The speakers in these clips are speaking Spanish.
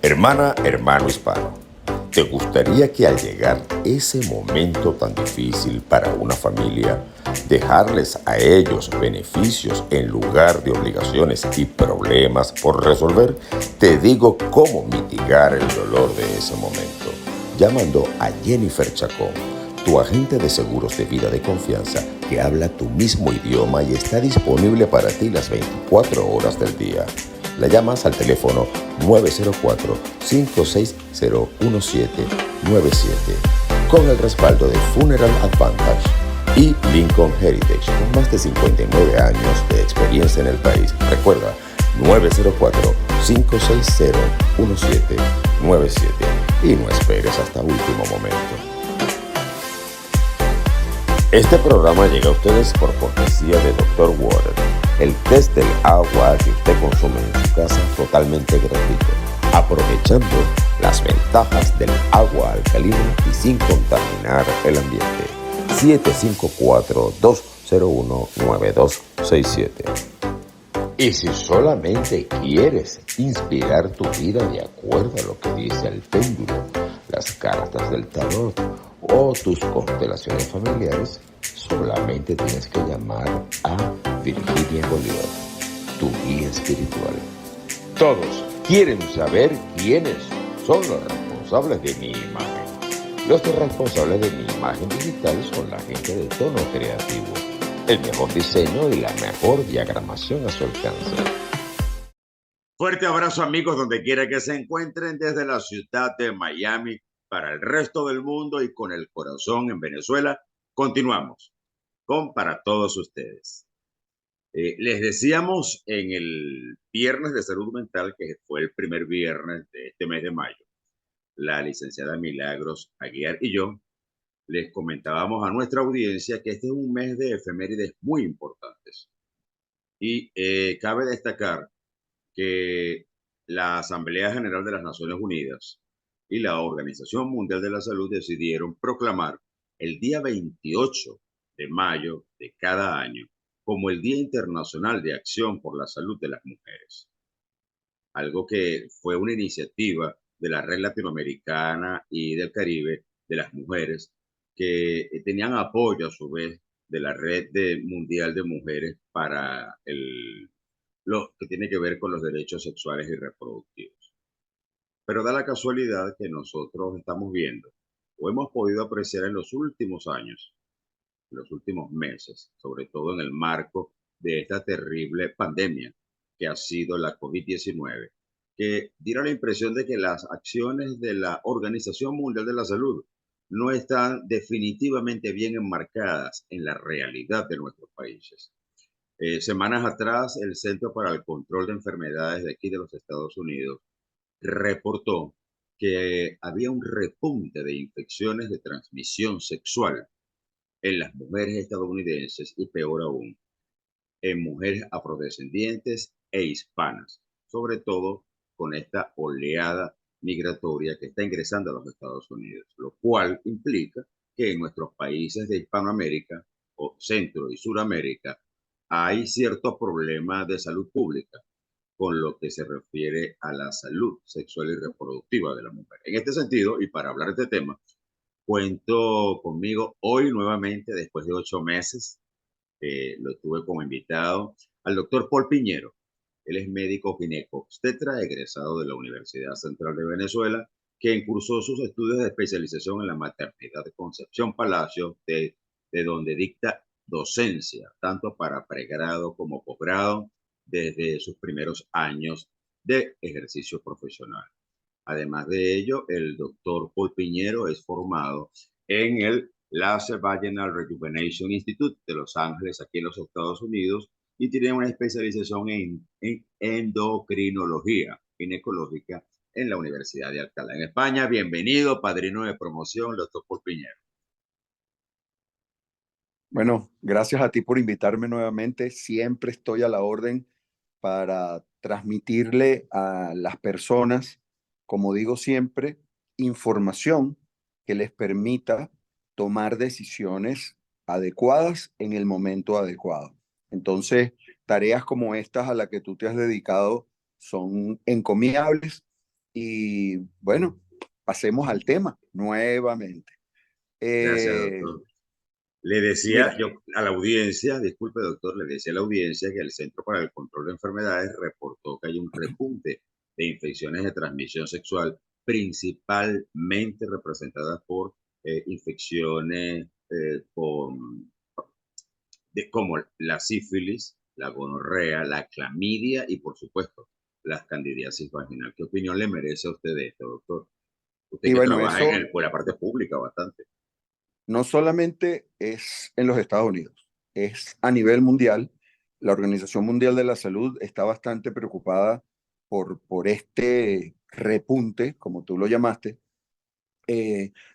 Hermana, hermano hispano, ¿te gustaría que al llegar ese momento tan difícil para una familia, dejarles a ellos beneficios en lugar de obligaciones y problemas por resolver? Te digo cómo mitigar el dolor de ese momento, llamando a Jennifer Chacón, tu agente de seguros de vida de confianza que habla tu mismo idioma y está disponible para ti las 24 horas del día. La llamas al teléfono 904-560-1797 con el respaldo de Funeral Advantage y Lincoln Heritage con más de 59 años de experiencia en el país. Recuerda, 904-560-1797 y no esperes hasta último momento. Este programa llega a ustedes por cortesía de Dr. Water, el test del agua que usted consume en su casa totalmente gratuito, aprovechando las ventajas del agua alcalina y sin contaminar el ambiente. 754-201-9267. Y si solamente quieres inspirar tu vida de acuerdo a lo que dice el péndulo, las cartas del tarot o tus constelaciones familiares, solamente tienes que llamar a Virginia Bolívar, tu guía espiritual. Todos quieren saber quiénes son los responsables de mi imagen. Los responsables de mi imagen digital son la gente de tono creativo, el mejor diseño y la mejor diagramación a su alcance. Fuerte abrazo, amigos, donde quiera que se encuentren, desde la ciudad de Miami para el resto del mundo y con el corazón en Venezuela. Continuamos con Para Todos Ustedes. Les decíamos en el viernes de salud mental, que fue el primer viernes de este mes de mayo, la licenciada Milagros Aguiar y yo les comentábamos a nuestra audiencia que este es un mes de efemérides muy importantes. Y cabe destacar que la Asamblea General de las Naciones Unidas y la Organización Mundial de la Salud decidieron proclamar el día 28 de mayo de cada año como el Día Internacional de Acción por la Salud de las Mujeres. Algo que fue una iniciativa de la Red Latinoamericana y del Caribe de las mujeres que tenían apoyo a su vez de la Red Mundial de Mujeres para lo que tiene que ver con los derechos sexuales y reproductivos. Pero da la casualidad que nosotros estamos viendo o hemos podido apreciar en los últimos años, en los últimos meses, sobre todo en el marco de esta terrible pandemia que ha sido la COVID-19, que diera la impresión de que las acciones de la Organización Mundial de la Salud no están definitivamente bien enmarcadas en la realidad de nuestros países. Semanas atrás, el Centro para el Control de Enfermedades de aquí de los Estados Unidos reportó que había un repunte de infecciones de transmisión sexual en las mujeres estadounidenses y peor aún, en mujeres afrodescendientes e hispanas, sobre todo con esta oleada migratoria que está ingresando a los Estados Unidos, lo cual implica que en nuestros países de Hispanoamérica o Centro y Suramérica hay ciertos problemas de salud pública con lo que se refiere a la salud sexual y reproductiva de la mujer. En este sentido, y para hablar de este tema, cuento conmigo hoy nuevamente, después de 8 meses, lo tuve como invitado, al doctor Paul Piñero. Él es médico ginecobstetra, egresado de la Universidad Central de Venezuela, quien cursó sus estudios de especialización en la maternidad de Concepción Palacio, de donde dicta docencia, tanto para pregrado como posgrado, desde sus primeros años de ejercicio profesional. Además de ello, el doctor Paul Piñero es formado en el Laser Vaginal Rejuvenation Institute de Los Ángeles, aquí en los Estados Unidos, y tiene una especialización en endocrinología ginecológica en la Universidad de Alcalá, en España. Bienvenido, padrino de promoción, doctor Paul Piñero. Bueno, gracias a ti por invitarme nuevamente. Siempre estoy a la orden para transmitirle a las personas, como digo siempre, información que les permita tomar decisiones adecuadas en el momento adecuado. Entonces, tareas como estas a las que tú te has dedicado son encomiables y bueno, pasemos al tema nuevamente. Gracias, Eh, doctor. Le decía Mira, yo a la audiencia, disculpe doctor, le decía a la audiencia que el Centro para el Control de Enfermedades reportó que hay un repunte de infecciones de transmisión sexual, principalmente representadas por infecciones como la sífilis, la gonorrea, la clamidia y por supuesto la candidiasis vaginal. ¿Qué opinión le merece a usted de esto, doctor? Usted y que bueno, trabaja eso por la parte pública bastante. no solamente es en los Estados Unidos, es a nivel mundial. La Organización Mundial de la Salud está bastante preocupada por este repunte, como tú lo llamaste.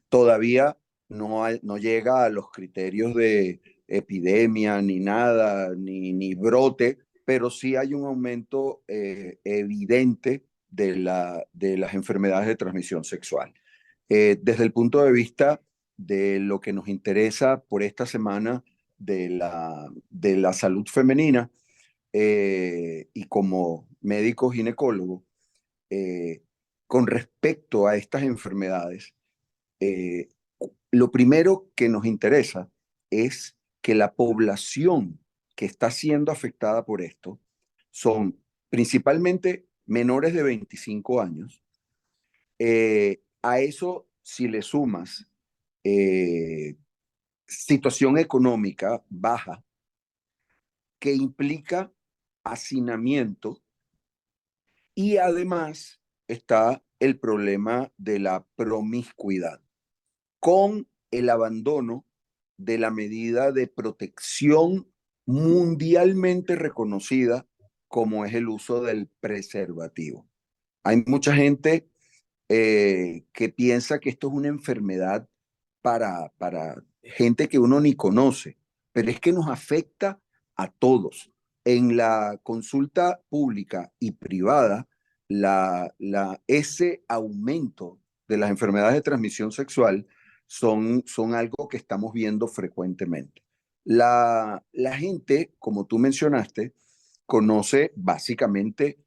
Todavía no llega a los criterios de epidemia ni nada, ni brote, pero sí hay un aumento evidente de las enfermedades de transmisión sexual. Desde el punto de vista de lo que nos interesa por esta semana de la salud femenina, y como médico ginecólogo, eh, con respecto a estas enfermedades, eh, lo primero que nos interesa es que la población que está siendo afectada por esto son principalmente menores de 25 años. A eso, si le sumas eh, situación económica baja, que implica hacinamiento, y además está el problema de la promiscuidad, con el abandono de la medida de protección mundialmente reconocida como es el uso del preservativo. Hay mucha gente que piensa que esto es una enfermedad para gente que uno ni conoce, pero es que nos afecta a todos. En la consulta pública y privada, ese aumento de las enfermedades de transmisión sexual son algo que estamos viendo frecuentemente. La gente, como tú mencionaste, conoce básicamente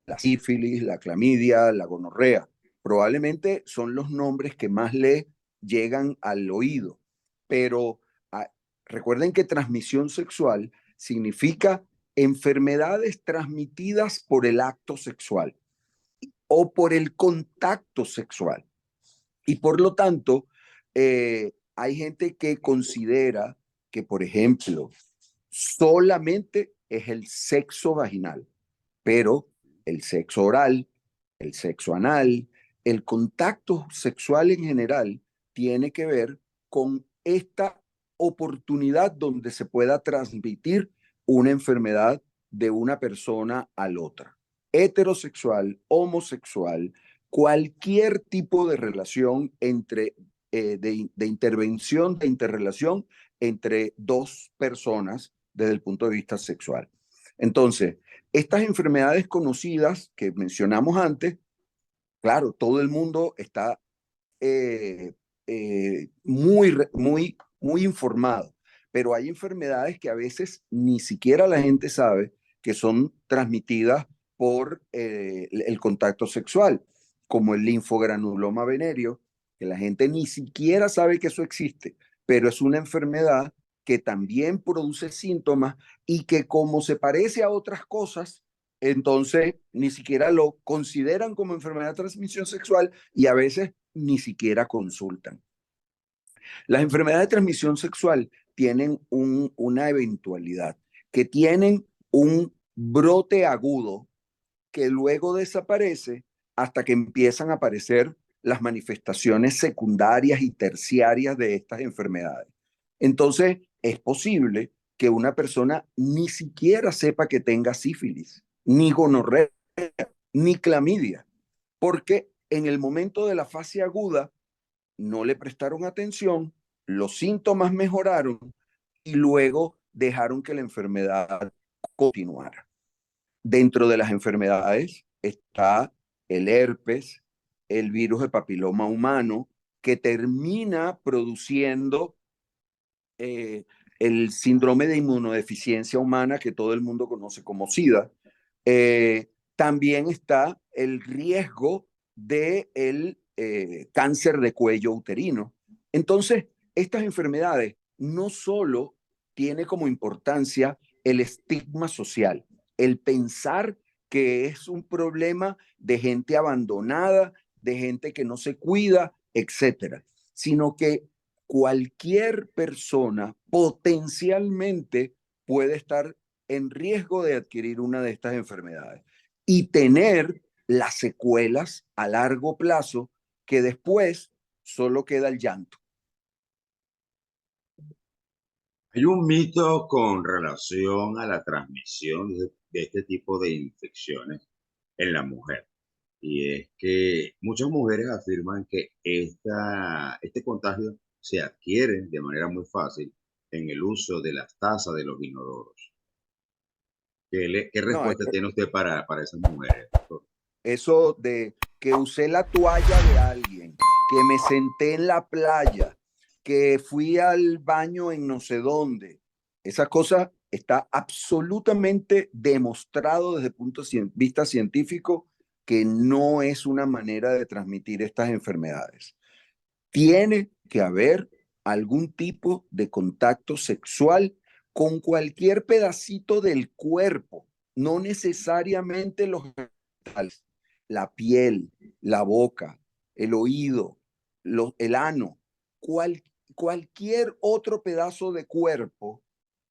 la sífilis, la clamidia, la gonorrea. Probablemente son los nombres que más le llegan al oído, pero ah, recuerden que transmisión sexual significa enfermedades transmitidas por el acto sexual o por el contacto sexual. Y por lo tanto, hay gente que considera que, por ejemplo, solamente es el sexo vaginal, pero el sexo oral, el sexo anal, el contacto sexual en general tiene que ver con esta oportunidad donde se pueda transmitir una enfermedad de una persona a la otra. Heterosexual, homosexual, cualquier tipo de relación de intervención, de interrelación entre dos personas desde el punto de vista sexual. Entonces, estas enfermedades conocidas que mencionamos antes, claro, todo el mundo está muy informado, pero hay enfermedades que a veces ni siquiera la gente sabe que son transmitidas por el contacto sexual, como el linfogranuloma venéreo, que la gente ni siquiera sabe que eso existe, pero es una enfermedad que también produce síntomas y que como se parece a otras cosas, entonces ni siquiera lo consideran como enfermedad de transmisión sexual y a veces ni siquiera consultan. Las enfermedades de transmisión sexual tienen una eventualidad, que tienen un brote agudo que luego desaparece hasta que empiezan a aparecer las manifestaciones secundarias y terciarias de estas enfermedades. Entonces, es posible que una persona ni siquiera sepa que tenga sífilis, ni gonorrea, ni clamidia, porque en el momento de la fase aguda no le prestaron atención, los síntomas mejoraron y luego dejaron que la enfermedad continuara. Dentro de las enfermedades está el herpes, el virus de papiloma humano, que termina produciendo el síndrome de inmunodeficiencia humana que todo el mundo conoce como SIDA. También está el riesgo del cáncer de cuello uterino. Entonces, estas enfermedades no solo tiene como importancia el estigma social, el pensar que es un problema de gente abandonada, de gente que no se cuida, etcétera, sino que cualquier persona potencialmente puede estar en riesgo de adquirir una de estas enfermedades y tener las secuelas a largo plazo que después solo queda el llanto. Hay un mito con relación a la transmisión de este tipo de infecciones en la mujer. Y es que muchas mujeres afirman que este contagio se adquiere de manera muy fácil en el uso de las tazas de los inodoros. ¿Qué No, respuesta tiene usted para esas mujeres, doctor? eso de que usé la toalla de alguien, que me senté en la playa, que fui al baño en no sé dónde, esa cosa está absolutamente demostrado desde el punto de vista científico que no es una manera de transmitir estas enfermedades. Tiene que haber algún tipo de contacto sexual con cualquier pedacito del cuerpo, no necesariamente los genitales, la piel, la boca, el oído, el ano, cualquier otro pedazo de cuerpo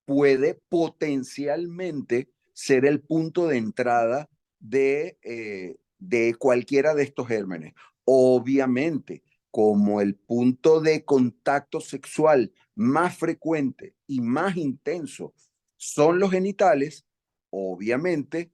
puede potencialmente ser el punto de entrada de cualquiera de estos gérmenes. Obviamente, como el punto de contacto sexual más frecuente y más intenso son los genitales, obviamente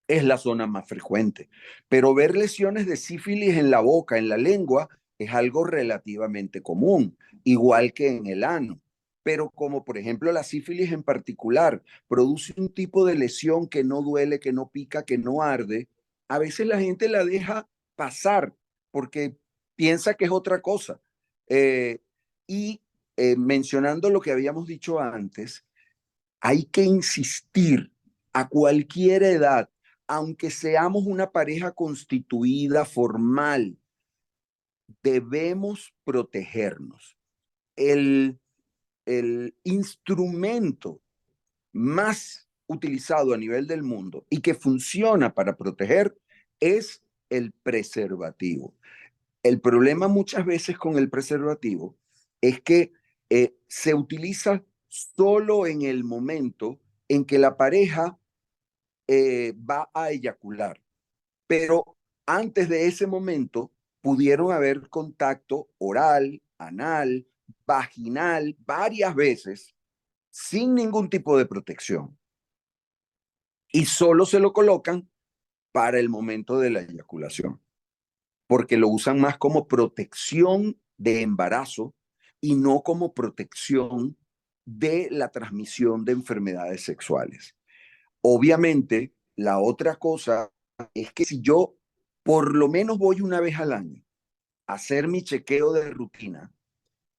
es la zona más frecuente. Pero ver lesiones de sífilis en la boca, en la lengua, es algo relativamente común, igual que en el ano. Pero como por ejemplo la sífilis en particular produce un tipo de lesión que no duele, que no pica, que no arde, a veces la gente la deja pasar porque piensa que es otra cosa. Eh, y mencionando lo que habíamos dicho antes, hay que insistir a cualquier edad, aunque seamos una pareja constituida formal, debemos protegernos. El instrumento más utilizado a nivel del mundo y que funciona para proteger es el preservativo. El problema muchas veces con el preservativo es que se utiliza solo en el momento en que la pareja va a eyacular, pero antes de ese momento pudieron haber contacto oral, anal, vaginal, varias veces, sin ningún tipo de protección. Y solo se lo colocan para el momento de la eyaculación, porque lo usan más como protección de embarazo y no como protección de la transmisión de enfermedades sexuales. Obviamente, la otra cosa es que si yo por lo menos voy una vez al año a hacer mi chequeo de rutina,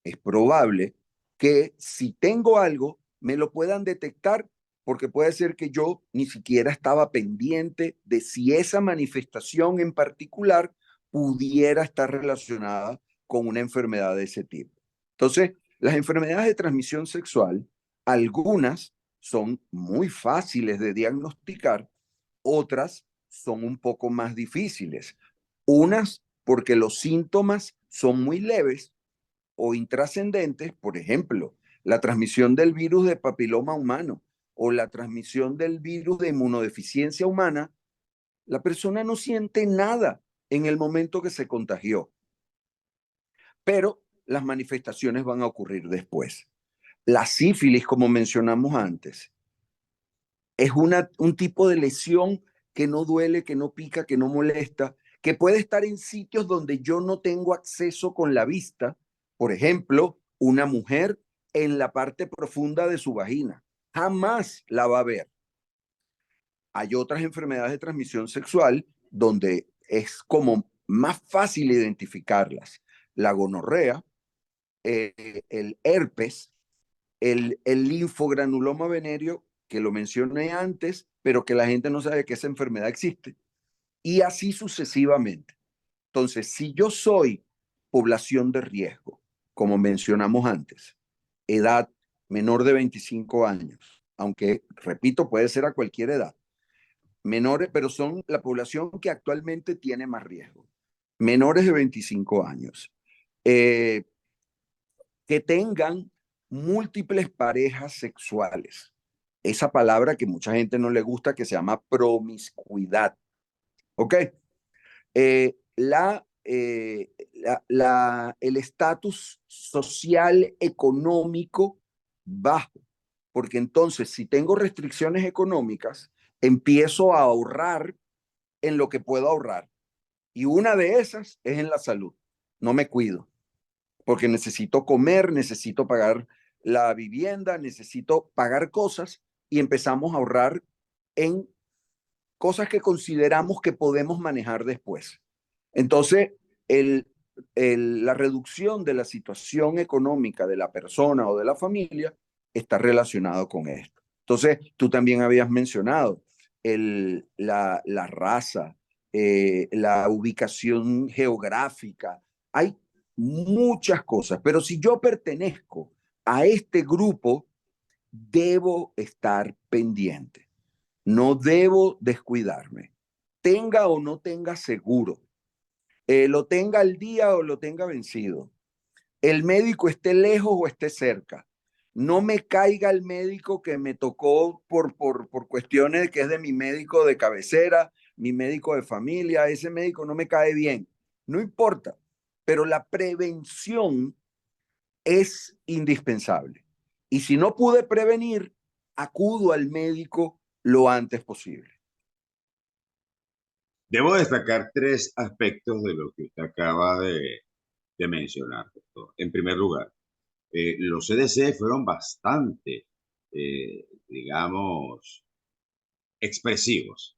es probable que si tengo algo, me lo puedan detectar porque puede ser que yo ni siquiera estaba pendiente de si esa manifestación en particular pudiera estar relacionada con una enfermedad de ese tipo. Entonces, las enfermedades de transmisión sexual, algunas son muy fáciles de diagnosticar, otras son un poco más difíciles. Unas porque los síntomas son muy leves o intrascendentes, por ejemplo, la transmisión del virus de papiloma humano o la transmisión del virus de inmunodeficiencia humana, la persona no siente nada en el momento que se contagió, pero las manifestaciones van a ocurrir después. La sífilis, como mencionamos antes, es un tipo de lesión que no duele, que no pica, que no molesta, que puede estar en sitios donde yo no tengo acceso con la vista. Por ejemplo, una mujer en la parte profunda de su vagina. Jamás la va a ver. Hay otras enfermedades de transmisión sexual donde es como más fácil identificarlas. La gonorrea, el herpes, el linfogranuloma venéreo, que lo mencioné antes, pero que la gente no sabe que esa enfermedad existe. Y así sucesivamente. Entonces, si yo soy población de riesgo, como mencionamos antes, edad menor de 25 años, aunque, repito, puede ser a cualquier edad, menores, pero son la población que actualmente tiene más riesgo, menores de 25 años, eh, que tengan múltiples parejas sexuales. Esa palabra que mucha gente no le gusta, que se llama promiscuidad. ¿Ok? El estatus social económico bajo, porque entonces si tengo restricciones económicas, empiezo a ahorrar en lo que puedo ahorrar. Y una de esas es en la salud. No me cuido, porque necesito comer, necesito pagar la vivienda, necesito pagar cosas y empezamos a ahorrar en cosas que consideramos que podemos manejar después. Entonces, el, la reducción de la situación económica de la persona o de la familia está relacionado con esto. Entonces, tú también habías mencionado la raza, la ubicación geográfica. Hay muchas cosas, pero si yo pertenezco a este grupo, debo estar pendiente. No debo descuidarme. Tenga o no tenga seguro, lo tenga al día o lo tenga vencido, el médico esté lejos o esté cerca. No me caiga el médico que me tocó por cuestiones de que es de mi médico de cabecera, mi médico de familia, ese médico no me cae bien. No importa, pero la prevención es indispensable. Y si no pude prevenir, acudo al médico lo antes posible. Debo destacar tres aspectos de lo que usted acaba de mencionar, doctor. En primer lugar, los CDC fueron bastante, digamos, expresivos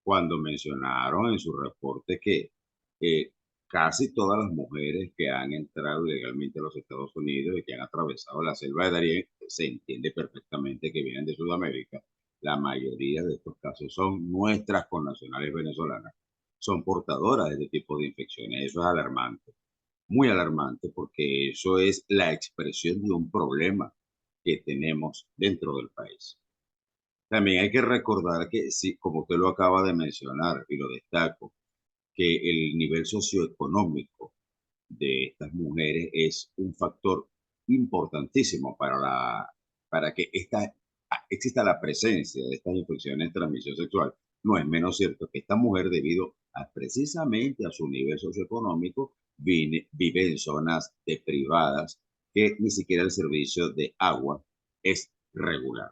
cuando mencionaron en su reporte que casi todas las mujeres que han entrado legalmente a los Estados Unidos y que han atravesado la selva de Darién, se entiende perfectamente que vienen de Sudamérica. La mayoría de estos casos son nuestras connacionales venezolanas, son portadoras de este tipo de infecciones. Eso es alarmante, muy alarmante, porque eso es la expresión de un problema que tenemos dentro del país. También hay que recordar que, sí, como usted lo acaba de mencionar y lo destaco, que el nivel socioeconómico de estas mujeres es un factor importantísimo para que exista la presencia de estas infecciones de transmisión sexual. No es menos cierto que esta mujer, debido a precisamente a su nivel socioeconómico, vive en zonas deprivadas que ni siquiera el servicio de agua es regular.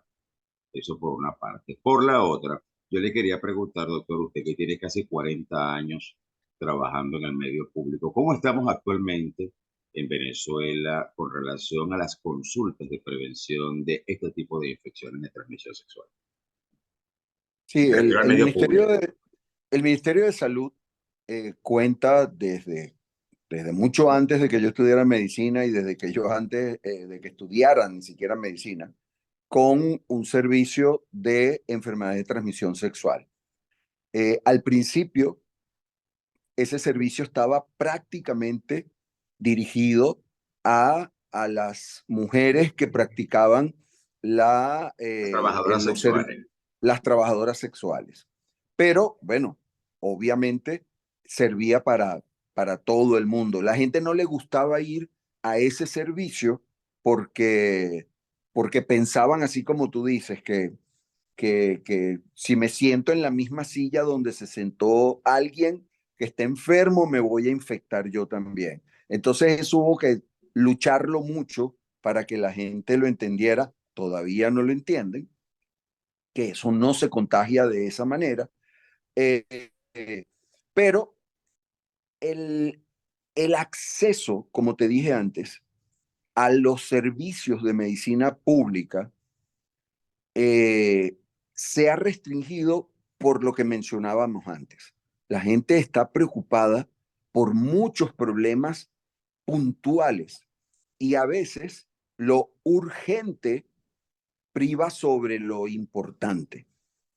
Eso por una parte. Por la otra, yo le quería preguntar, doctor, usted que tiene casi 40 años trabajando en el medio público, ¿cómo estamos actualmente en Venezuela con relación a las consultas de prevención de este tipo de infecciones de transmisión sexual? Sí, Me refiero al medio público. el Ministerio de Salud cuenta desde mucho antes de que yo estudiara medicina y desde que yo antes de que estudiara ni siquiera medicina, con un servicio de enfermedades de transmisión sexual. Al principio, ese servicio estaba prácticamente dirigido a las mujeres que practicaban Las trabajadoras sexuales. las trabajadoras sexuales. Pero bueno, obviamente servía para todo el mundo. La gente no le gustaba ir a ese servicio porque, porque pensaban, así como tú dices, que si me siento en la misma silla donde se sentó alguien que está enfermo, me voy a infectar yo también. Entonces eso hubo que lucharlo mucho para que la gente lo entendiera. Todavía no lo entienden, que eso no se contagia de esa manera. Eh, eh, pero el, el acceso, como te dije antes, a los servicios de medicina pública se ha restringido por lo que mencionábamos antes. La gente está preocupada por muchos problemas puntuales y a veces lo urgente priva sobre lo importante.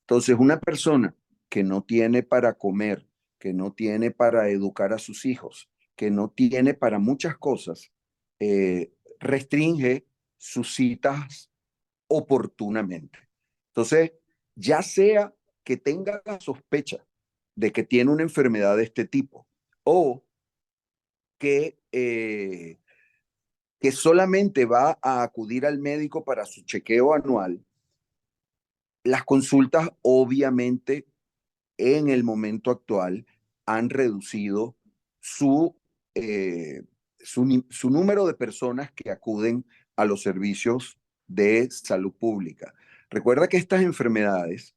Entonces, una persona que no tiene para comer, que no tiene para educar a sus hijos, que no tiene para muchas cosas, restringe sus citas oportunamente. Entonces, ya sea que tenga la sospecha de que tiene una enfermedad de este tipo o que solamente va a acudir al médico para su chequeo anual, las consultas obviamente en el momento actual han reducido su, su número de personas que acuden a los servicios de salud pública. Recuerda que estas enfermedades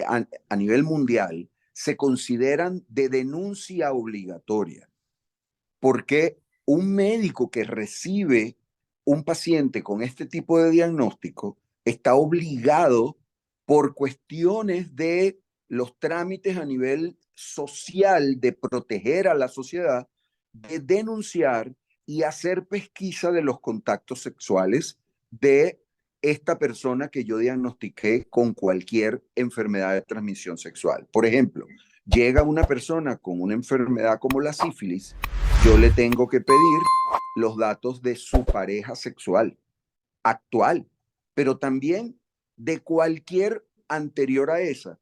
a nivel mundial se consideran de denuncia obligatoria, porque un médico que recibe un paciente con este tipo de diagnóstico está obligado por cuestiones de los trámites a nivel social de proteger a la sociedad, de denunciar y hacer pesquisa de los contactos sexuales de esta persona que yo diagnostiqué con cualquier enfermedad de transmisión sexual. Por ejemplo, llega una persona con una enfermedad como la sífilis, yo le tengo que pedir los datos de su pareja sexual actual, pero también de cualquier anterior a esa.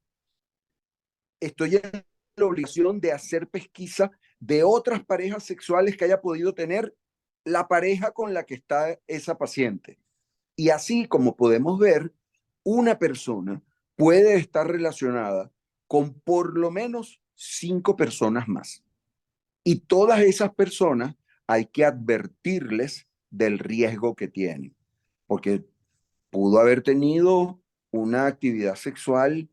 Estoy en la obligación de hacer pesquisa de otras parejas sexuales que haya podido tener la pareja con la que está esa paciente. Y así como podemos ver, una persona puede estar relacionada con por lo menos 5 personas más. Y todas esas personas hay que advertirles del riesgo que tienen, porque pudo haber tenido una actividad sexual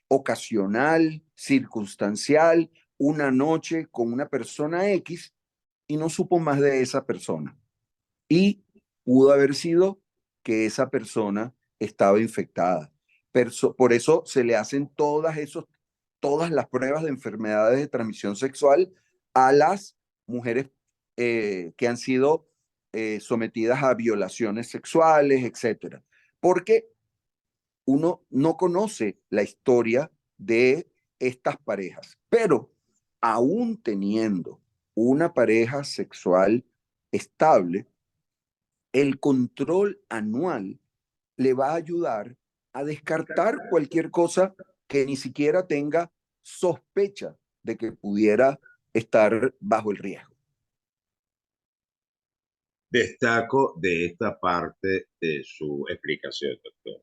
ocasional, circunstancial, una noche con una persona X y no supo más de esa persona. Y pudo haber sido que esa persona estaba infectada. Por eso se le hacen todas las pruebas de enfermedades de transmisión sexual a las mujeres que han sido sometidas a violaciones sexuales, etcétera. Porque uno no conoce la historia de estas parejas, pero aún teniendo una pareja sexual estable, el control anual le va a ayudar a descartar cualquier cosa que ni siquiera tenga sospecha de que pudiera estar bajo el riesgo. Destaco de esta parte de su explicación, doctor.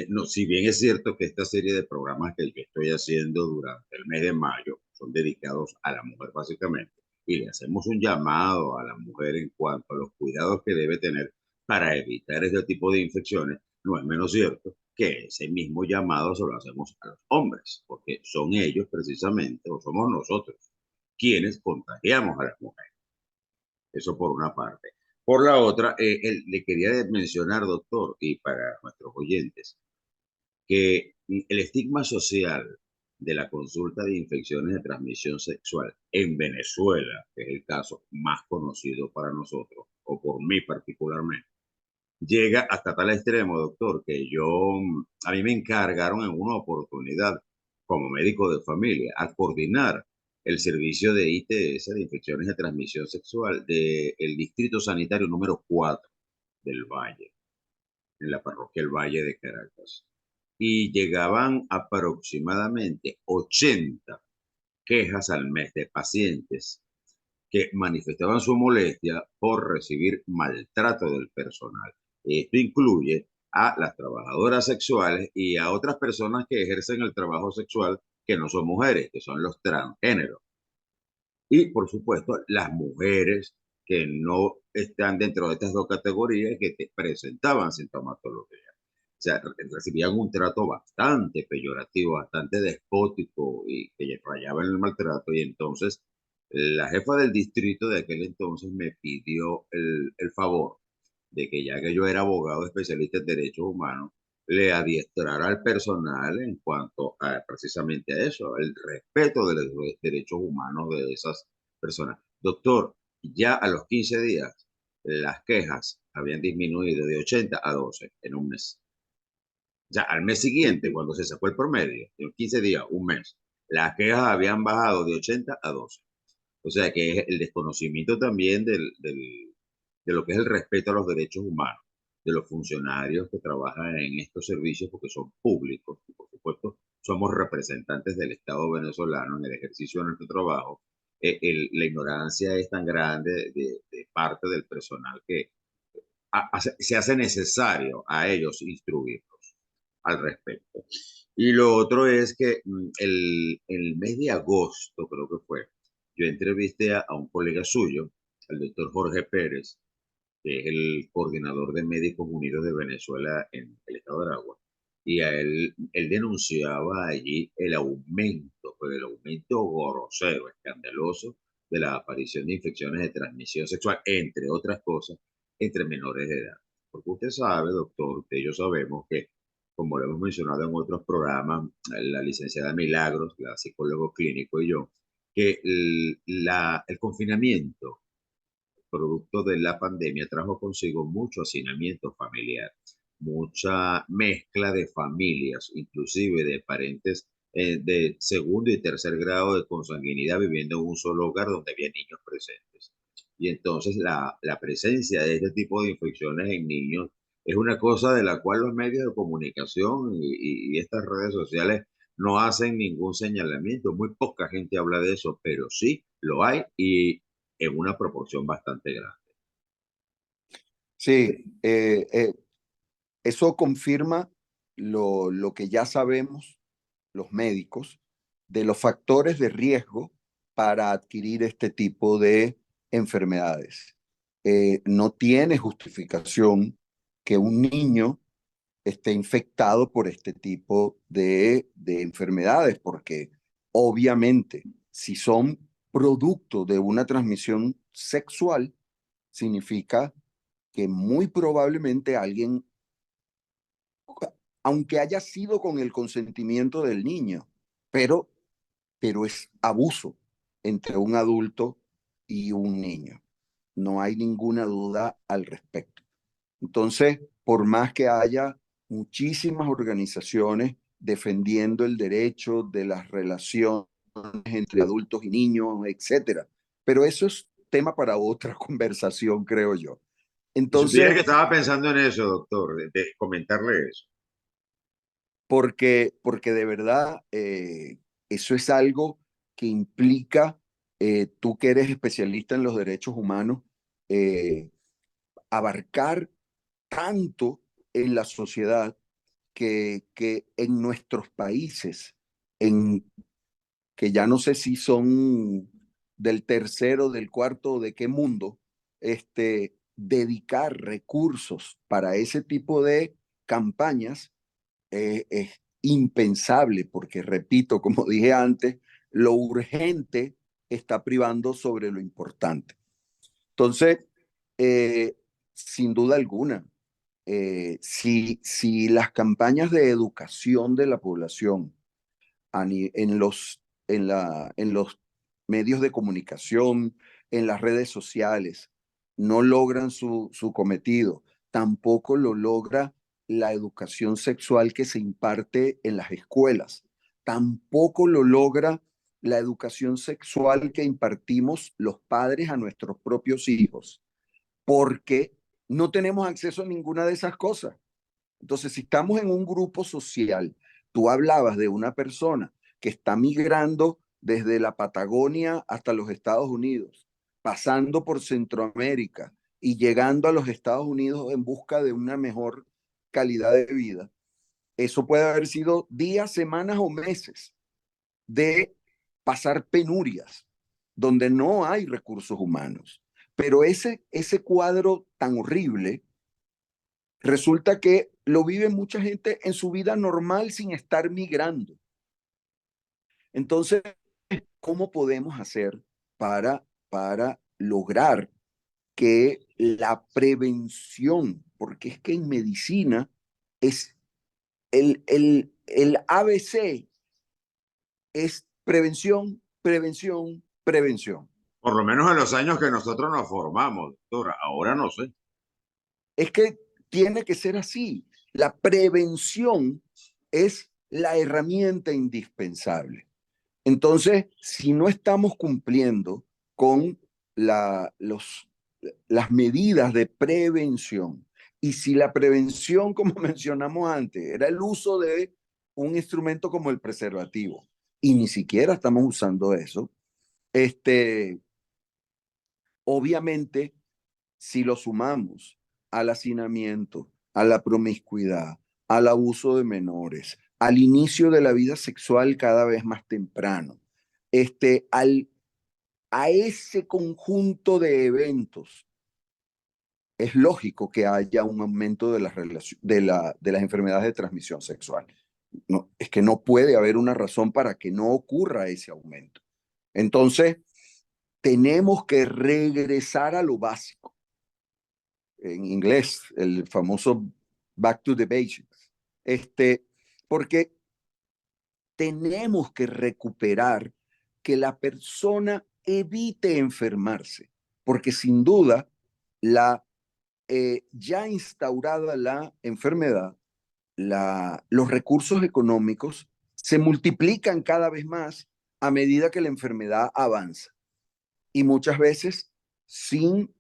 No, si bien es cierto que esta serie de programas que yo estoy haciendo durante el mes de mayo son dedicados a la mujer básicamente, y le hacemos un llamado a la mujer en cuanto a los cuidados que debe tener para evitar este tipo de infecciones, no es menos cierto que ese mismo llamado se lo hacemos a los hombres, porque son ellos precisamente, o somos nosotros, quienes contagiamos a las mujeres. Eso por una parte. Por la otra, le quería mencionar, doctor, y para nuestros oyentes, que el estigma social de la consulta de infecciones de transmisión sexual en Venezuela, que es el caso más conocido para nosotros, o por mí particularmente, llega hasta tal extremo, doctor, que a mí me encargaron en una oportunidad como médico de familia a coordinar el servicio de ITS, de infecciones de transmisión sexual, del Distrito Sanitario número 4 del Valle, en la parroquia El Valle de Caracas. Y llegaban aproximadamente 80 quejas al mes de pacientes que manifestaban su molestia por recibir maltrato del personal. Esto incluye a las trabajadoras sexuales y a otras personas que ejercen el trabajo sexual que no son mujeres, que son los transgéneros. Y, por supuesto, las mujeres que no están dentro de estas dos categorías y que te presentaban sintomatología. O sea, recibían un trato bastante peyorativo, bastante despótico y que rayaba en el maltrato. Y entonces La jefa del distrito de aquel entonces me pidió el favor de que ya que yo era abogado especialista en derechos humanos, le adiestrara al personal en cuanto a precisamente a eso, el respeto de los derechos humanos de esas personas. Doctor, ya a los 15 días las quejas habían disminuido de 80 a 12 en un mes. Ya al mes siguiente, Sí, cuando se sacó el promedio, en 15 días, un mes, las quejas habían bajado de 80 a 12. O sea que es el desconocimiento también de lo que es el respeto a los derechos humanos, de los funcionarios que trabajan en estos servicios porque son públicos y por supuesto somos representantes del Estado venezolano en el ejercicio de nuestro trabajo. La ignorancia es tan grande de parte del personal que se hace necesario a ellos instruirlos al respecto. Y lo otro es que el mes de agosto, creo que fue, yo entrevisté a un colega suyo, el doctor Jorge Pérez, que es el coordinador de Médicos Unidos de Venezuela en el estado de Aragua, y a él denunciaba allí el aumento grosero, escandaloso, de la aparición de infecciones de transmisión sexual, entre otras cosas, entre menores de edad. Porque usted sabe, doctor, usted y yo sabemos que, como lo hemos mencionado en otros programas, la licenciada Milagros, la psicólogo clínico y yo, que el confinamiento producto de la pandemia trajo consigo mucho hacinamiento familiar, mucha mezcla de familias, inclusive de parentes de segundo y tercer grado de consanguinidad viviendo en un solo hogar donde había niños presentes. Y entonces la presencia de este tipo de infecciones en niños es una cosa de la cual los medios de comunicación y estas redes sociales no hacen ningún señalamiento. Muy poca gente habla de eso, pero sí lo hay y en una proporción bastante grande. sí, eso confirma lo que ya sabemos los médicos de los factores de riesgo para adquirir este tipo de enfermedades. No tiene justificación que un niño esté infectado por este tipo de enfermedades, porque obviamente si son producto de una transmisión sexual, significa que muy probablemente alguien, aunque haya sido con el consentimiento del niño, pero, pero es abuso entre un adulto y un niño. No hay ninguna duda al respecto. Entonces, por más que haya muchísimas organizaciones defendiendo el derecho de las relaciones entre adultos y niños, etcétera, pero eso es tema para otra conversación, creo yo. Y supiera Entonces, que estaba pensando en eso, doctor, de comentarle eso. porque de verdad eso es algo que implica, tú que eres especialista en los derechos humanos, eh, abarcar tanto en la sociedad que en nuestros países, en, que ya no sé si son del tercero, del cuarto o de qué mundo, dedicar recursos para ese tipo de campañas es impensable, porque repito, como dije antes, lo urgente está privando sobre lo importante. Entonces, eh, sin duda alguna, si las campañas de educación de la población en los medios de comunicación, en las redes sociales, no logran su cometido, tampoco lo logra la educación sexual que se imparte en las escuelas, tampoco lo logra la educación sexual que impartimos los padres a nuestros propios hijos, porque no tenemos acceso a ninguna de esas cosas. Entonces, si estamos en un grupo social, tú hablabas de una persona que está migrando desde la Patagonia hasta los Estados Unidos, pasando por Centroamérica y llegando a los Estados Unidos en busca de una mejor calidad de vida. Eso puede haber sido días, semanas o meses de pasar penurias, donde no hay recursos humanos. Pero ese cuadro tan horrible resulta que lo vive mucha gente en su vida normal sin estar migrando. Entonces, ¿cómo podemos hacer para lograr que la prevención, porque es que en medicina es el ABC es prevención, prevención, prevención. Por lo menos en los años que nosotros nos formamos, doctora. Ahora no sé. Es que tiene que ser así. La prevención es la herramienta indispensable. Entonces, si no estamos cumpliendo con las medidas de prevención, y si la prevención, como mencionamos antes, era el uso de un instrumento como el preservativo, y ni siquiera estamos usando eso, obviamente, si lo sumamos al hacinamiento, a la promiscuidad, al abuso de menores, al inicio de la vida sexual cada vez más temprano, a ese conjunto de eventos, es lógico que haya un aumento de de las enfermedades de transmisión sexual. No, es que no puede haber una razón para que no ocurra ese aumento. Entonces, tenemos que regresar a lo básico. En inglés, el famoso back to the basics. Porque tenemos que recuperar que la persona evite enfermarse, porque sin duda ya instaurada la enfermedad, los recursos económicos se multiplican cada vez más a medida que la enfermedad avanza y muchas veces sin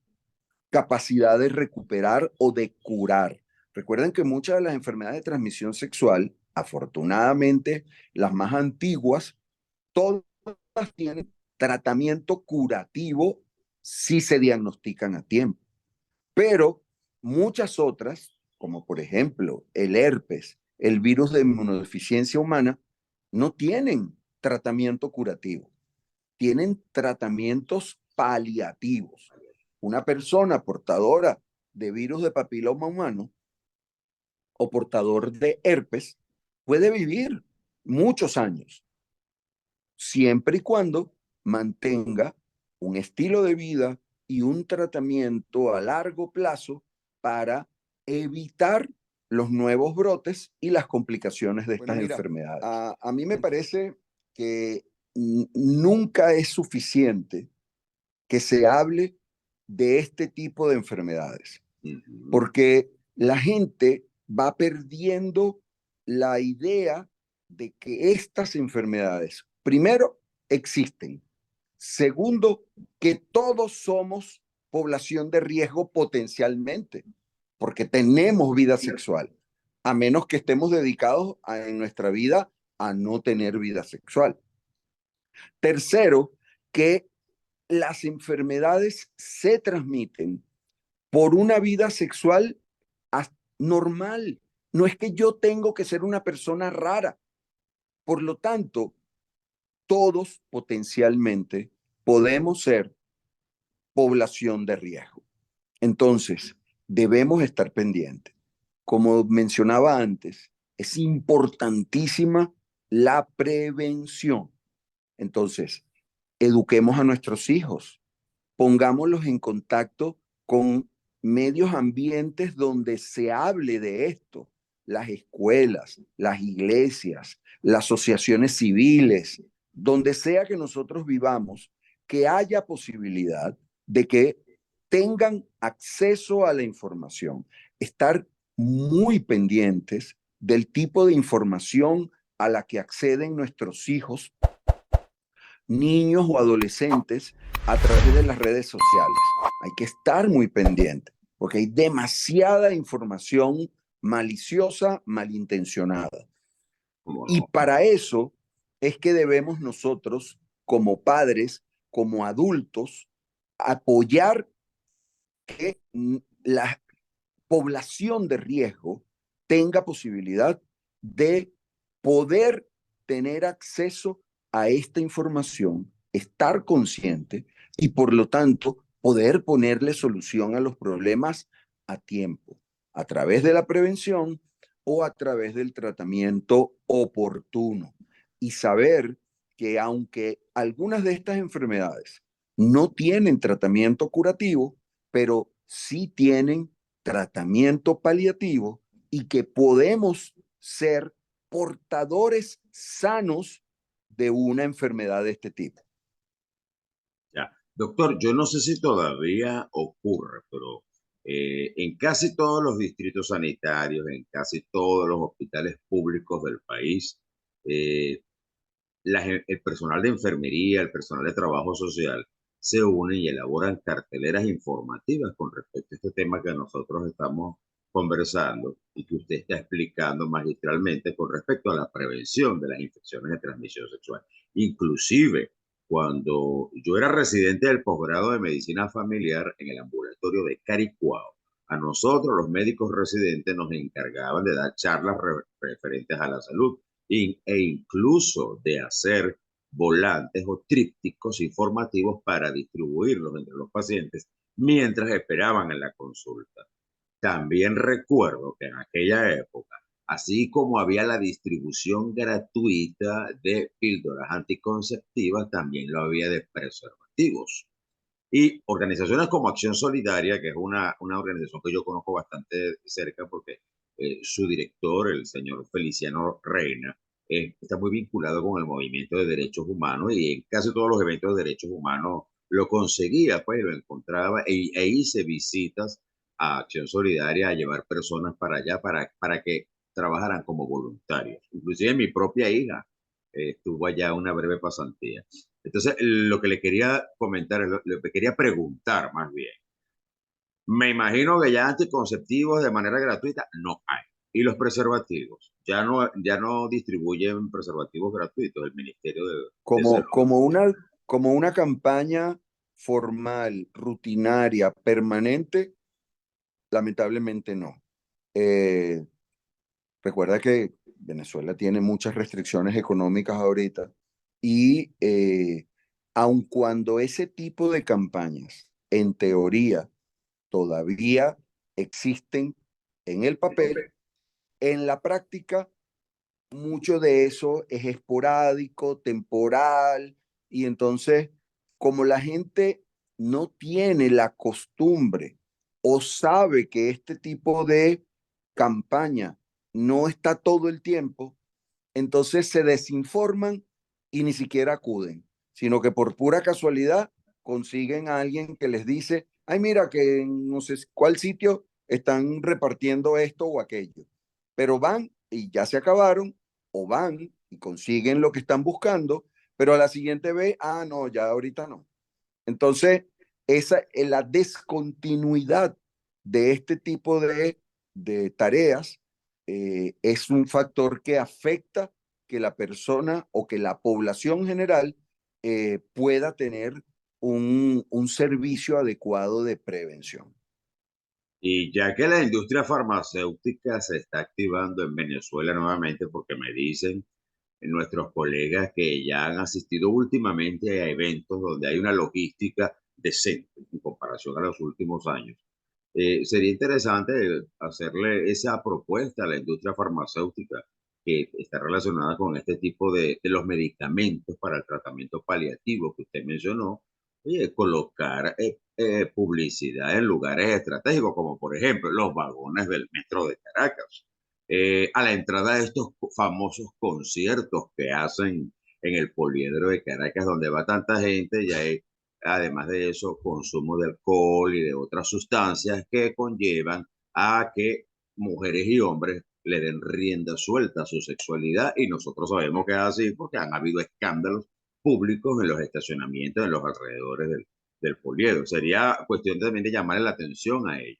capacidad de recuperar o de curar. Recuerden que muchas de las enfermedades de transmisión sexual, afortunadamente las más antiguas, todas tienen tratamiento curativo si se diagnostican a tiempo. Pero muchas otras, como por ejemplo el herpes, el virus de inmunodeficiencia humana, no tienen tratamiento curativo, tienen tratamientos paliativos. Una persona portadora de virus de papiloma humano o portador de herpes puede vivir muchos años, siempre y cuando mantenga un estilo de vida y un tratamiento a largo plazo para evitar los nuevos brotes y las complicaciones de estas enfermedades. A mí me parece que nunca es suficiente que se hable de este tipo de enfermedades, porque la gente va perdiendo la idea de que estas enfermedades, primero, existen. Segundo, que todos somos población de riesgo potencialmente, porque tenemos vida sexual, a menos que estemos dedicados en nuestra vida a no tener vida sexual. Tercero, que las enfermedades se transmiten por una vida sexual normal. No es que yo tengo que ser una persona rara. Por lo tanto, todos potencialmente podemos ser población de riesgo. Entonces, debemos estar pendientes. Como mencionaba antes, es importantísima la prevención. Entonces, eduquemos a nuestros hijos, pongámoslos en contacto con medios ambientes donde se hable de esto, las escuelas, las iglesias, las asociaciones civiles, donde sea que nosotros vivamos, que haya posibilidad de que tengan acceso a la información, estar muy pendientes del tipo de información a la que acceden nuestros hijos, niños o adolescentes a través de las redes sociales. Hay que estar muy pendiente porque hay demasiada información maliciosa, malintencionada. Y para eso es que debemos nosotros, como padres, como adultos, apoyar que la población de riesgo tenga posibilidad de poder tener acceso a esta información, estar consciente y por lo tanto poder ponerle solución a los problemas a tiempo, a través de la prevención o a través del tratamiento oportuno. Y saber que aunque algunas de estas enfermedades no tienen tratamiento curativo, pero sí tienen tratamiento paliativo y que podemos ser portadores sanos de una enfermedad de este tipo. Ya. Doctor, yo no sé si todavía ocurre, pero en casi todos los distritos sanitarios, en casi todos los hospitales públicos del país, eh, el personal de enfermería, el personal de trabajo social, se unen y elaboran carteleras informativas con respecto a este tema que nosotros estamos conversando y que usted está explicando magistralmente con respecto a la prevención de las infecciones de transmisión sexual. Inclusive, cuando yo era residente del posgrado de medicina familiar en el ambulatorio de Caricuao, a nosotros los médicos residentes nos encargaban de dar charlas referentes a la salud e incluso de hacer volantes o trípticos informativos para distribuirlos entre los pacientes mientras esperaban en la consulta. También recuerdo que en aquella época, así como había la distribución gratuita de píldoras anticonceptivas, también lo había de preservativos. Y organizaciones como Acción Solidaria, que es una organización que yo conozco bastante de cerca porque su director, el señor Feliciano Reina, está muy vinculado con el movimiento de derechos humanos y en casi todos los eventos de derechos humanos lo conseguía, pues lo encontraba e hice visitas a Acción Solidaria a llevar personas para allá para que trabajaran como voluntarios. Inclusive mi propia hija estuvo allá una breve pasantía. Entonces, lo que le quería comentar, lo que quería preguntar más bien, me imagino que ya anticonceptivos de manera gratuita no hay. Y los preservativos, ya no distribuyen preservativos gratuitos el Ministerio de Como, Salud. como, una, como una campaña formal, rutinaria, permanente, lamentablemente no. Eh, Recuerda que Venezuela tiene muchas restricciones económicas ahorita y aun cuando ese tipo de campañas, en teoría, todavía existen en el papel, en la práctica, mucho de eso es esporádico, temporal, y entonces, como la gente no tiene la costumbre o sabe que este tipo de campaña no está todo el tiempo, entonces se desinforman y ni siquiera acuden, sino que por pura casualidad consiguen a alguien que les dice, ay, mira, que en no sé cuál sitio están repartiendo esto o aquello, pero van y ya se acabaron, o van y consiguen lo que están buscando, pero a la siguiente vez, ah, no, ya ahorita no. Entonces, esa es la descontinuidad de este tipo de tareas, es un factor que afecta que la persona o que la población general pueda tener un servicio adecuado de prevención. Y ya que la industria farmacéutica se está activando en Venezuela nuevamente, porque me dicen nuestros colegas que ya han asistido últimamente a eventos donde hay una logística decente en comparación a los últimos años. Sería interesante hacerle esa propuesta a la industria farmacéutica que está relacionada con este tipo de los medicamentos para el tratamiento paliativo que usted mencionó, y colocar publicidad en lugares estratégicos, como por ejemplo los vagones del metro de Caracas, a la entrada de estos famosos conciertos que hacen en el Poliedro de Caracas, donde va tanta gente, ya hay, además de eso, consumo de alcohol y de otras sustancias que conllevan a que mujeres y hombres le den rienda suelta a su sexualidad, y nosotros sabemos que es así porque han habido escándalos públicos en los estacionamientos, en los alrededores del Poliedro. Sería cuestión también de llamarle la atención a ello.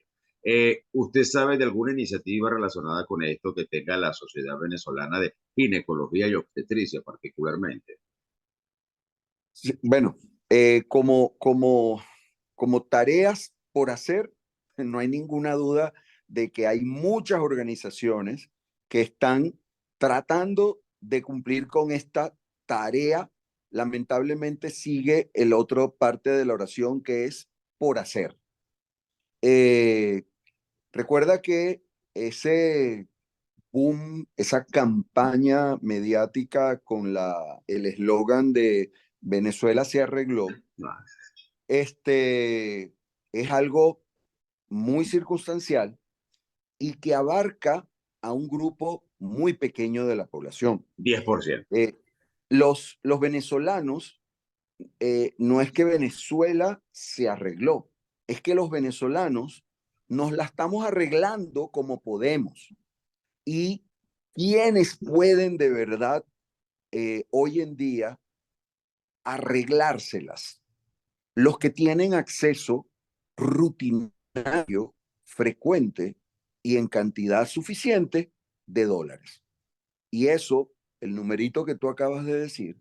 ¿Usted sabe de alguna iniciativa relacionada con esto que tenga la Sociedad Venezolana de Ginecología y Obstetricia particularmente? Sí, bueno, como tareas por hacer, no hay ninguna duda de que hay muchas organizaciones que están tratando de cumplir con esta tarea. Lamentablemente sigue el otro parte de la oración que es por hacer. Eh, Recuerda que ese boom, esa campaña mediática con el eslogan de Venezuela se arregló, es algo muy circunstancial y que abarca a un grupo muy pequeño de la población. 10%. Los venezolanos, no es que Venezuela se arregló, es que los venezolanos nos la estamos arreglando como podemos. Y quienes pueden de verdad hoy en día arreglárselas, los que tienen acceso rutinario, frecuente y en cantidad suficiente de dólares. Y eso, el numerito que tú acabas de decir,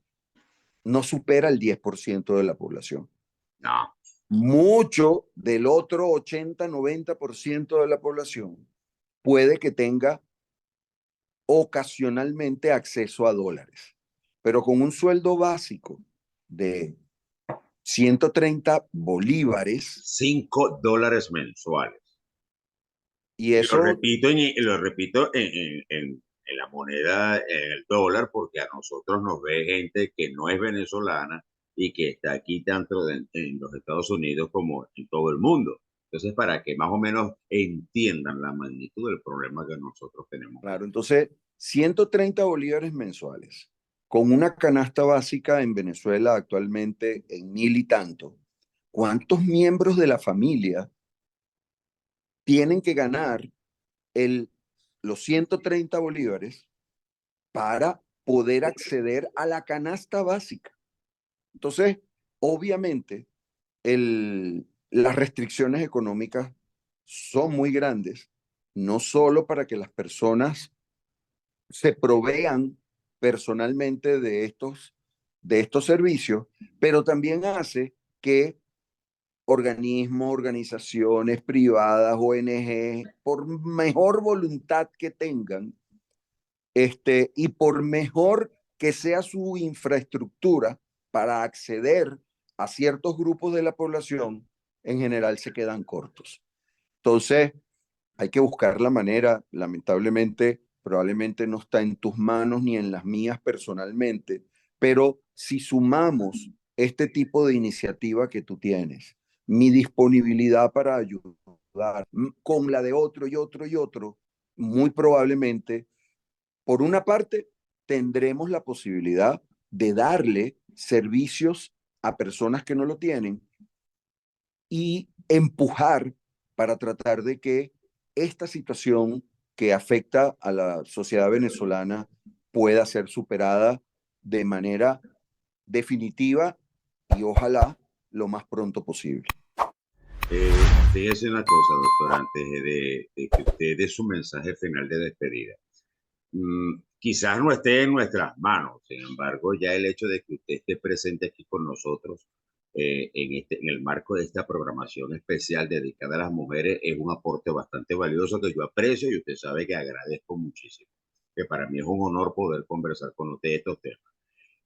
no supera el 10% de la población. No. Mucho del otro 80-90% de la población puede que tenga ocasionalmente acceso a dólares, pero con un sueldo básico de 130 bolívares. $5 mensuales. Y Y lo eso, repito, en la moneda, en el dólar, porque a nosotros nos ve gente que no es venezolana y que está aquí tanto en los Estados Unidos como en todo el mundo. Entonces, para que más o menos entiendan la magnitud del problema que nosotros tenemos. claro, entonces 130 bolívares mensuales, con una canasta básica en Venezuela actualmente en 1000 y tanto. ¿Cuántos miembros de la familia tienen que ganar los 130 bolívares para poder acceder a la canasta básica? Entonces, obviamente, las restricciones económicas son muy grandes, no solo para que las personas se provean personalmente de estos servicios, pero también hace que organismos, organizaciones privadas, ONG, por mejor voluntad que tengan, y por mejor que sea su infraestructura para acceder a ciertos grupos de la población, en general se quedan cortos. Entonces, hay que buscar la manera, lamentablemente, probablemente no está en tus manos ni en las mías personalmente, pero si sumamos este tipo de iniciativa que tú tienes, mi disponibilidad para ayudar con la de otro y otro y otro, muy probablemente, por una parte, tendremos la posibilidad de darle servicios a personas que no lo tienen y empujar para tratar de que esta situación que afecta a la sociedad venezolana pueda ser superada de manera definitiva y ojalá lo más pronto posible. Fíjese una cosa, doctor, antes de que usted dé su mensaje final de despedida. Quizás no esté en nuestras manos, sin embargo, ya el hecho de que usted esté presente aquí con nosotros en el marco de esta programación especial dedicada a las mujeres es un aporte bastante valioso que yo aprecio y usted sabe que agradezco muchísimo. Que para mí es un honor poder conversar con usted de estos temas.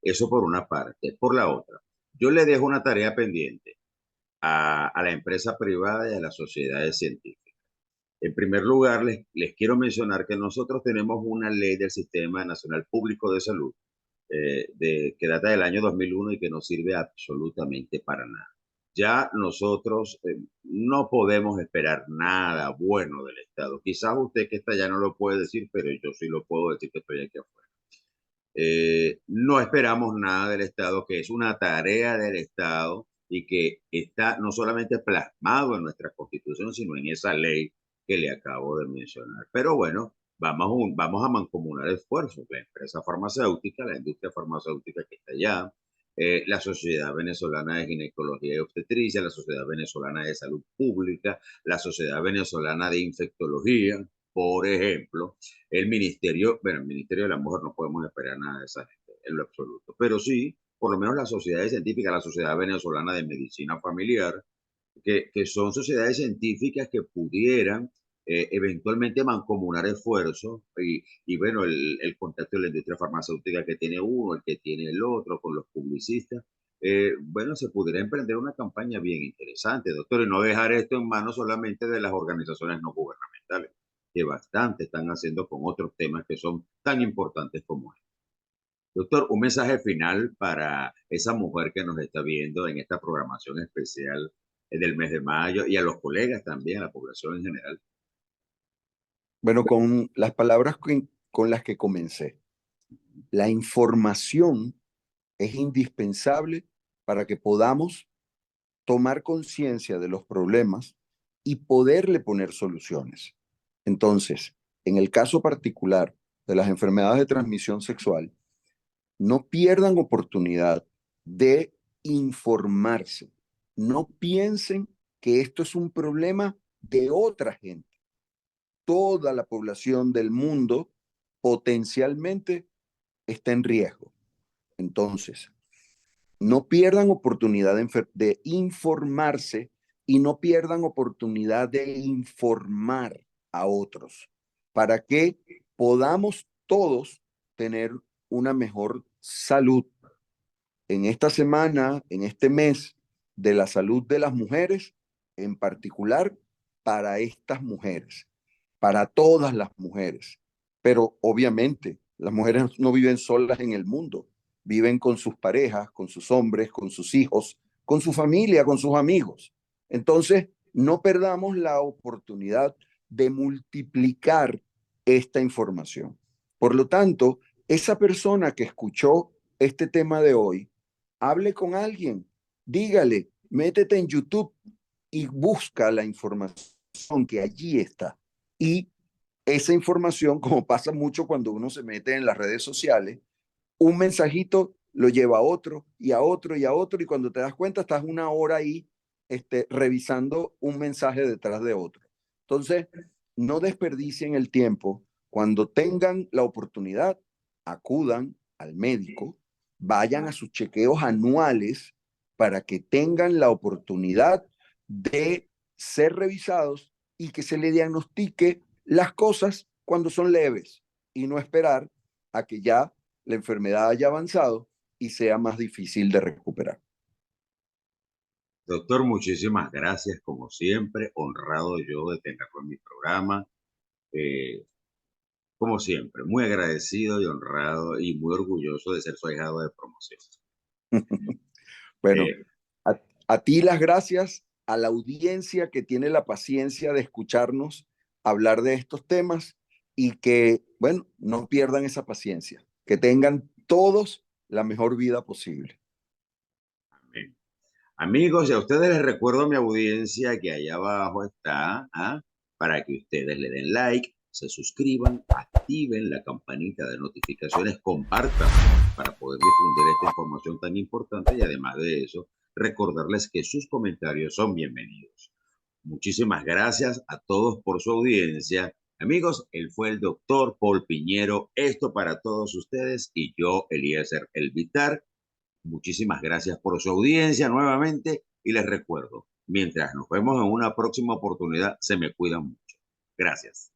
Eso por una parte. Por la otra, yo le dejo una tarea pendiente a la empresa privada y a las sociedades científicas. En primer lugar, les quiero mencionar que nosotros tenemos una ley del Sistema Nacional Público de Salud que data del año 2001 y que no sirve absolutamente para nada. Ya nosotros no podemos esperar nada bueno del Estado. Quizás usted que está allá no lo puede decir, pero yo sí lo puedo decir que estoy aquí afuera. No esperamos nada del Estado, que es una tarea del Estado y que está no solamente plasmado en nuestra Constitución, sino en esa ley que le acabo de mencionar. Pero bueno, vamos a mancomunar esfuerzos. La empresa farmacéutica, la industria farmacéutica que está allá, la Sociedad Venezolana de Ginecología y Obstetricia, la Sociedad Venezolana de Salud Pública, la Sociedad Venezolana de Infectología, por ejemplo, el Ministerio de la Mujer no podemos esperar nada de esa gente en lo absoluto, pero sí, por lo menos las sociedades científicas, la Sociedad Venezolana de Medicina Familiar, que son sociedades científicas que pudieran eventualmente mancomunar esfuerzos y bueno, el contacto de la industria farmacéutica que tiene uno, el que tiene el otro, con los publicistas, bueno, se pudiera emprender una campaña bien interesante, doctor, y no dejar esto en manos solamente de las organizaciones no gubernamentales, que bastante están haciendo con otros temas que son tan importantes como este. Doctor, un mensaje final para esa mujer que nos está viendo en esta programación especial del mes de mayo y a los colegas también, a la población en general. Bueno, con las palabras con las que comencé, la información es indispensable para que podamos tomar conciencia de los problemas y poderle poner soluciones. Entonces, en el caso particular de las enfermedades de transmisión sexual, no pierdan oportunidad de informarse. No piensen que esto es un problema de otra gente. Toda la población del mundo potencialmente está en riesgo. Entonces, no pierdan oportunidad de informarse y no pierdan oportunidad de informar a otros para que podamos todos tener una mejor salud. En esta semana, en este mes de la salud de las mujeres, en particular para estas mujeres, para todas las mujeres. Pero obviamente las mujeres no viven solas en el mundo, viven con sus parejas, con sus hombres, con sus hijos, con su familia, con sus amigos. Entonces, no perdamos la oportunidad de multiplicar esta información. Por lo tanto, esa persona que escuchó este tema de hoy, hable con alguien, dígale, métete en YouTube y busca la información que allí está. Y esa información, como pasa mucho cuando uno se mete en las redes sociales, un mensajito lo lleva a otro y a otro y a otro, y cuando te das cuenta estás una hora ahí revisando un mensaje detrás de otro. Entonces, no desperdicien el tiempo. Cuando tengan la oportunidad, acudan al médico, vayan a sus chequeos anuales para que tengan la oportunidad de ser revisados y que se le diagnostique las cosas cuando son leves y no esperar a que ya la enfermedad haya avanzado y sea más difícil de recuperar. Doctor, muchísimas gracias, como siempre, honrado yo de tenerlo en mi programa. Eh, Como siempre, muy agradecido y honrado y muy orgulloso de ser su ahijado de promoción. Bueno, Eh, a ti las gracias, a la audiencia que tiene la paciencia de escucharnos hablar de estos temas y que, bueno, no pierdan esa paciencia, que tengan todos la mejor vida posible. Amén. Amigos, y a ustedes les recuerdo a mi audiencia que allá abajo está, para que ustedes le den like, se suscriban, activen la campanita de notificaciones, compartan para poder difundir esta información tan importante y además de eso, recordarles que sus comentarios son bienvenidos. Muchísimas gracias a todos por su audiencia. Amigos, él fue el doctor Paul Piñero, esto para todos ustedes y yo, Eliezer Elvitar. Muchísimas gracias por su audiencia nuevamente y les recuerdo, mientras nos vemos en una próxima oportunidad, se me cuidan mucho. Gracias.